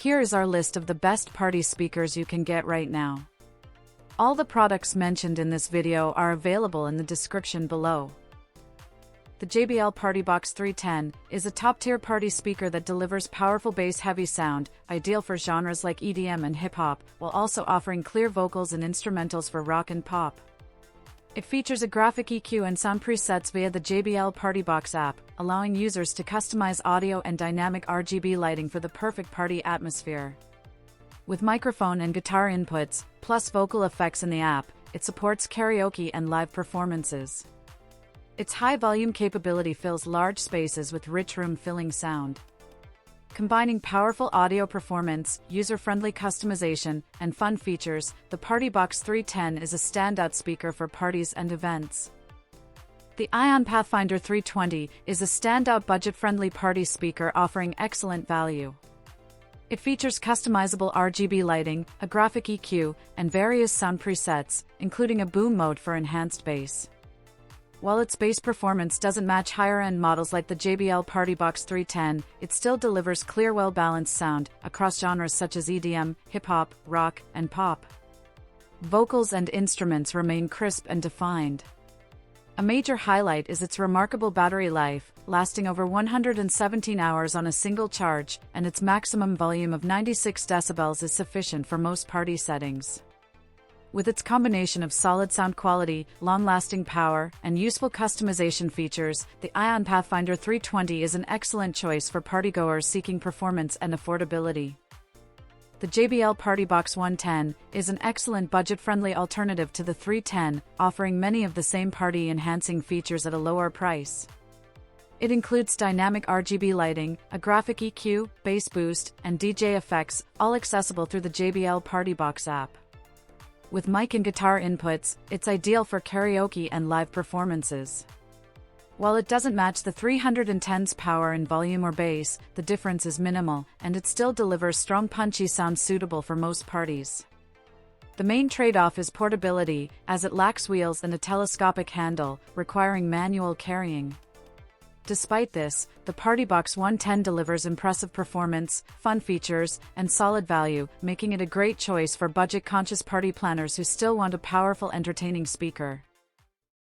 Here is our list of the best party speakers you can get right now. All the products mentioned in this video are available in the description below. The JBL PartyBox 310 is a top-tier party speaker that delivers powerful bass-heavy sound, ideal for genres like EDM and hip-hop, while also offering clear vocals and instrumentals for rock and pop. It features a graphic EQ and sound presets via the JBL PartyBox app, allowing users to customize audio and dynamic RGB lighting for the perfect party atmosphere. With microphone and guitar inputs, plus vocal effects in the app, it supports karaoke and live performances. Its high-volume capability fills large spaces with rich room-filling sound. Combining powerful audio performance, user-friendly customization, and fun features, the PartyBox 310 is a standout speaker for parties and events. The Ion Pathfinder 320 is a standout budget-friendly party speaker offering excellent value. It features customizable RGB lighting, a graphic EQ, and various sound presets, including a boom mode for enhanced bass. While its bass performance doesn't match higher-end models like the JBL PartyBox 310, it still delivers clear, well-balanced sound across genres such as EDM, hip-hop, rock, and pop. Vocals and instruments remain crisp and defined. A major highlight is its remarkable battery life, lasting over 117 hours on a single charge, and its maximum volume of 96 decibels is sufficient for most party settings. With its combination of solid sound quality, long-lasting power, and useful customization features, the Ion Pathfinder 320 is an excellent choice for partygoers seeking performance and affordability. The JBL PartyBox 110 is an excellent budget-friendly alternative to the 310, offering many of the same party-enhancing features at a lower price. It includes dynamic RGB lighting, a graphic EQ, bass boost, and DJ effects, all accessible through the JBL PartyBox app. With mic and guitar inputs, it's ideal for karaoke and live performances. While it doesn't match the 310's power in volume or bass, the difference is minimal, and it still delivers strong punchy sound suitable for most parties. The main trade-off is portability, as it lacks wheels and a telescopic handle, requiring manual carrying. Despite this, the PartyBox 110 delivers impressive performance, fun features, and solid value, making it a great choice for budget-conscious party planners who still want a powerful, entertaining speaker.